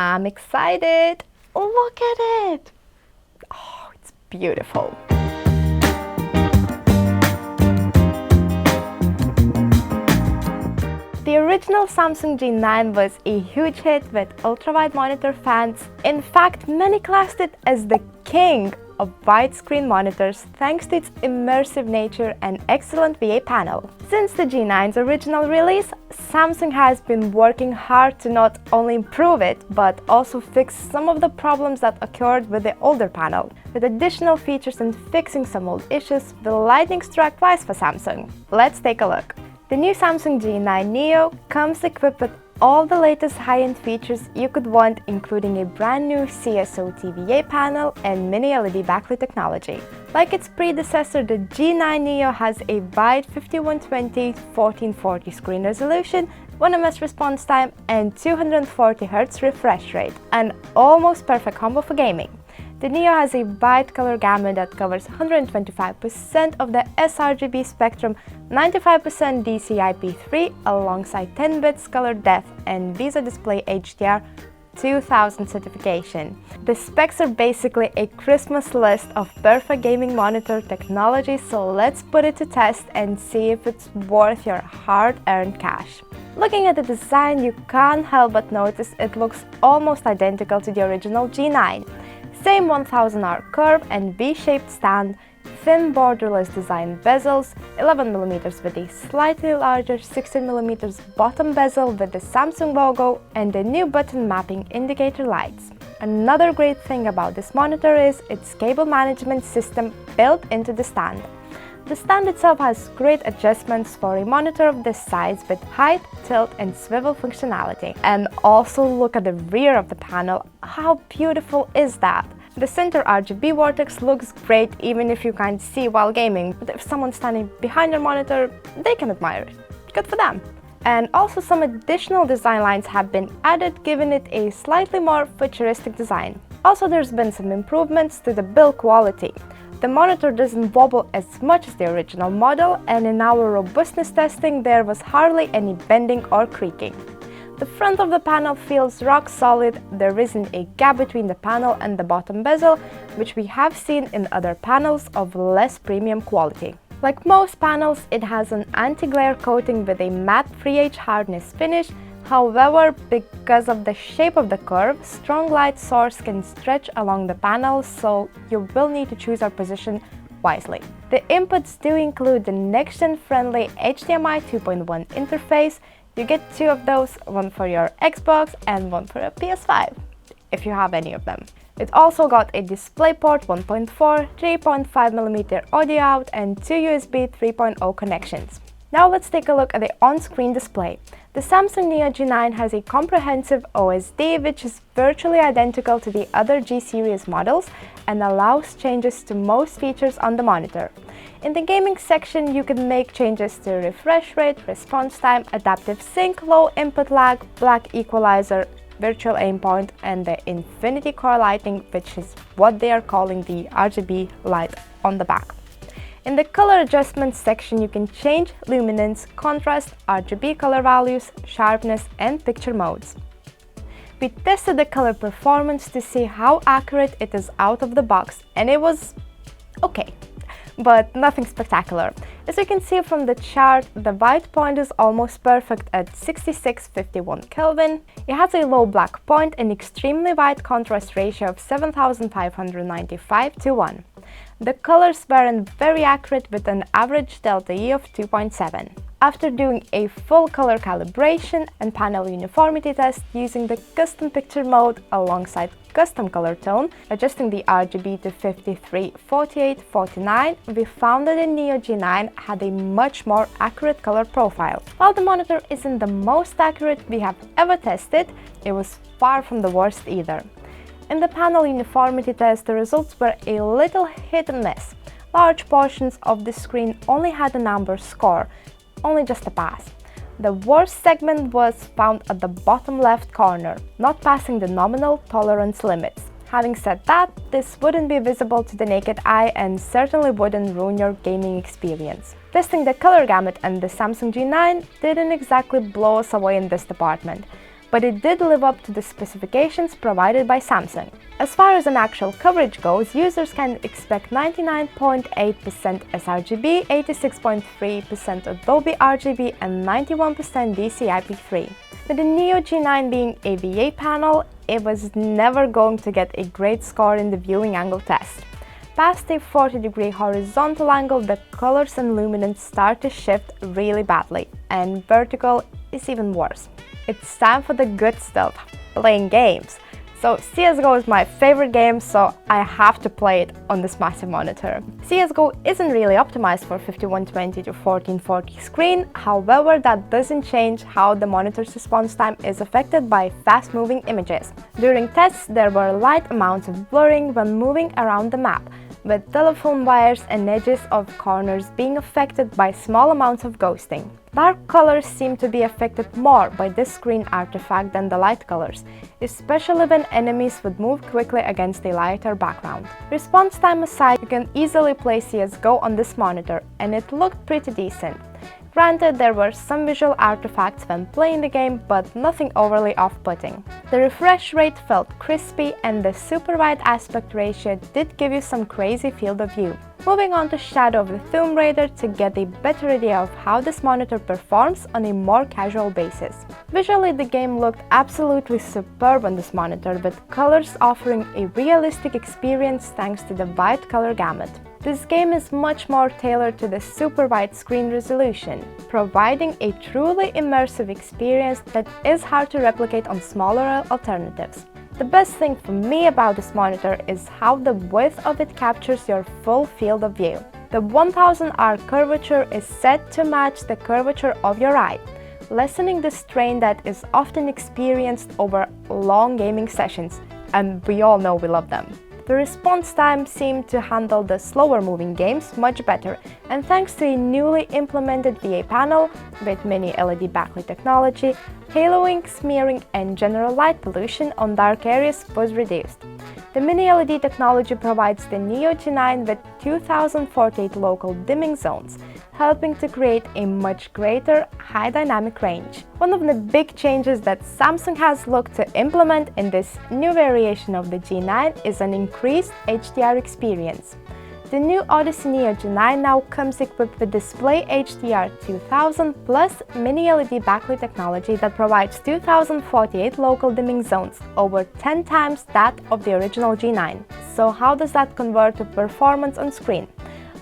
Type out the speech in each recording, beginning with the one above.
I'm excited! Look at it! Oh, it's beautiful! The original Samsung G9 was a huge hit with ultrawide monitor fans. In fact, many classed it as the king of widescreen monitors thanks to its immersive nature and excellent VA panel. Since the G9's original release, Samsung has been working hard to not only improve it, but also fix some of the problems that occurred with the older panel, with additional features and fixing some old issues, the lightning struck twice for Samsung. Let's take a look. The new Samsung G9 Neo comes equipped with all the latest high-end features you could want, including a brand new CSO TVA panel and mini LED backlit technology. Like its predecessor, the G9 Neo has a wide 5120x1440 screen resolution, 1 ms response time and 240 Hz refresh rate, an almost perfect combo for gaming. The Neo has a wide color gamut that covers 125% of the sRGB spectrum, 95% DCI-P3 alongside 10 bits color depth and VESA DisplayHDR2000 certification. The specs are basically a Christmas list of perfect gaming monitor technology, so let's put it to test and see if it's worth your hard-earned cash. Looking at the design, you can't help but notice it looks almost identical to the original G9. Same 1000R curve and V-shaped stand, thin borderless design bezels, 11mm with a slightly larger 16mm bottom bezel with the Samsung logo, and the new button mapping indicator lights. Another great thing about this monitor is its cable management system built into the stand. The stand itself has great adjustments for a monitor of this size with height, tilt and swivel functionality. And also look at the rear of the panel, how beautiful is that? The center RGB vortex looks great even if you can't see while gaming, but if someone's standing behind your monitor, they can admire it. Good for them! And also some additional design lines have been added, giving it a slightly more futuristic design. Also, there's been some improvements to the build quality. The monitor doesn't wobble as much as the original model, and in our robustness testing there was hardly any bending or creaking. The front of the panel feels rock solid, there isn't a gap between the panel and the bottom bezel, which we have seen in other panels of less premium quality. Like most panels, it has an anti-glare coating with a matte 3H hardness finish. However, because of the shape of the curve, strong light source can stretch along the panel, so you will need to choose your position wisely. The inputs do include the next-gen friendly HDMI 2.1 interface. You get 2 of those, one for your Xbox and one for your PS5, if you have any of them. It also got a DisplayPort 1.4, 3.5mm audio out and 2 USB 3.0 connections. Now let's take a look at the on-screen display. The Samsung Neo G9 has a comprehensive OSD which is virtually identical to the other G series models and allows changes to most features on the monitor. In the gaming section, you can make changes to refresh rate, response time, adaptive sync, low input lag, black equalizer, virtual aim point, and the infinity core lighting, which is what they are calling the RGB light on the back. In the color adjustments section, you can change luminance, contrast, RGB color values, sharpness, and picture modes. We tested the color performance to see how accurate it is out of the box, and it was okay, but nothing spectacular. As you can see from the chart, the white point is almost perfect at 6651 Kelvin. It has a low black point and extremely wide contrast ratio of 7595:1. The colors weren't very accurate with an average delta E of 2.7. After doing a full color calibration and panel uniformity test using the custom picture mode alongside custom color tone, adjusting the RGB to 53, 48, 49, we found that the Neo G9 had a much more accurate color profile. While the monitor isn't the most accurate we have ever tested, it was far from the worst either. In the panel uniformity test, the results were a little hit and miss. Large portions of the screen only had a number score, only just a pass. The worst segment was found at the bottom left corner, not passing the nominal tolerance limits. Having said that, this wouldn't be visible to the naked eye and certainly wouldn't ruin your gaming experience. Testing the color gamut and the Samsung G9 didn't exactly blow us away in this department. but it did live up to the specifications provided by Samsung. As far as an actual coverage goes, users can expect 99.8% sRGB, 86.3% Adobe RGB, and 91% DCI-P3. With the Neo G9 being a VA panel, it was never going to get a great score in the viewing angle test. Past a 40-degree horizontal angle, the colors and luminance start to shift really badly, and vertical is even worse. It's time for the good stuff, playing games. So CSGO is my favorite game, so I have to play it on this massive monitor. CSGO isn't really optimized for 5120 to 1440 screen, however that doesn't change how the monitor's response time is affected by fast-moving images. During tests, there were light amounts of blurring when moving around the map, with telephone wires and edges of corners being affected by small amounts of ghosting. Dark colors seem to be affected more by this screen artifact than the light colors, especially when enemies would move quickly against a lighter background. Response time aside, you can easily play CSGO on this monitor, and it looked pretty decent. Granted, there were some visual artifacts when playing the game, but nothing overly off-putting. The refresh rate felt crispy, and the super wide aspect ratio did give you some crazy field of view. Moving on to Shadow of the Tomb Raider to get a better idea of how this monitor performs on a more casual basis. Visually, the game looked absolutely superb on this monitor, with colors offering a realistic experience thanks to the wide color gamut. This game is much more tailored to the super wide screen resolution, providing a truly immersive experience that is hard to replicate on smaller alternatives. The best thing for me about this monitor is how the width of it captures your full field of view. The 1000R curvature is set to match the curvature of your eye, lessening the strain that is often experienced over long gaming sessions, and we all know we love them. The response time seemed to handle the slower moving games much better, and thanks to a newly implemented VA panel with mini LED backlight technology, haloing, smearing, and general light pollution on dark areas was reduced. The mini LED technology provides the Neo G9 with 2048 local dimming zones, helping to create a much greater high dynamic range. One of the big changes that Samsung has looked to implement in this new variation of the G9 is an increased HDR experience. The new Odyssey Neo G9 now comes equipped with DisplayHDR2000 plus mini LED backlight technology that provides 2048 local dimming zones, over 10 times that of the original G9. So how does that convert to performance on screen?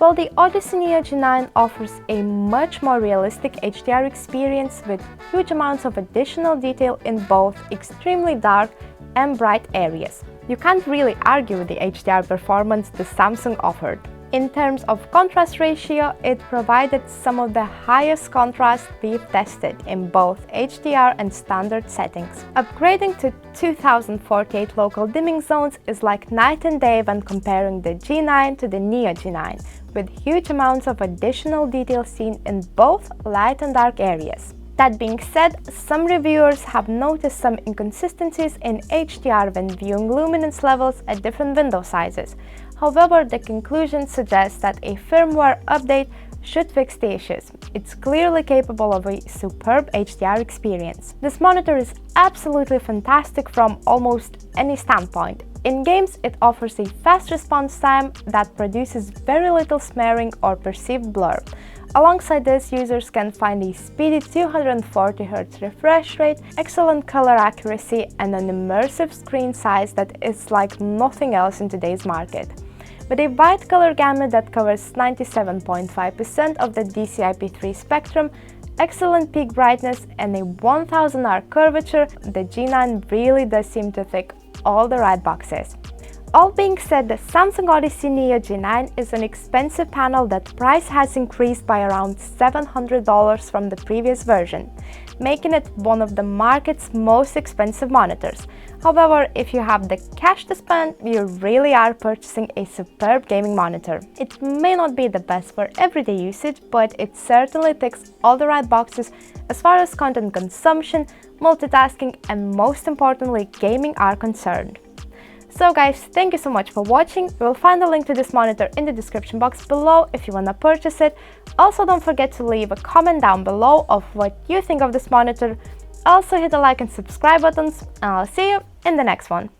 Well, the Odyssey Neo G9 offers a much more realistic HDR experience with huge amounts of additional detail in both extremely dark and bright areas. You can't really argue with the HDR performance the Samsung offered. In terms of contrast ratio, it provided some of the highest contrast we've tested in both HDR and standard settings. Upgrading to 2048 local dimming zones is like night and day when comparing the G9 to the Neo G9, with huge amounts of additional detail seen in both light and dark areas. That being said, some reviewers have noticed some inconsistencies in HDR when viewing luminance levels at different window sizes. However, the conclusion suggests that a firmware update should fix the issues. It's clearly capable of a superb HDR experience. This monitor is absolutely fantastic from almost any standpoint. In games, it offers a fast response time that produces very little smearing or perceived blur. Alongside this, users can find a speedy 240Hz refresh rate, excellent color accuracy, and an immersive screen size that is like nothing else in today's market. With a wide color gamut that covers 97.5% of the DCI-P3 spectrum, excellent peak brightness, and a 1000R curvature, the G9 really does seem to tick all the right boxes. All being said, the Samsung Odyssey Neo G9 is an expensive panel that price has increased by around $700 from the previous version, making it one of the market's most expensive monitors. However, if you have the cash to spend, you really are purchasing a superb gaming monitor. It may not be the best for everyday usage, but it certainly ticks all the right boxes as far as content consumption, multitasking, and most importantly, gaming are concerned. So guys, thank you so much for watching. You'll find a link to this monitor in the description box below if you wanna purchase it. Also, don't forget to leave a comment down below of what you think of this monitor. Also hit the like and subscribe buttons, and I'll see you in the next one.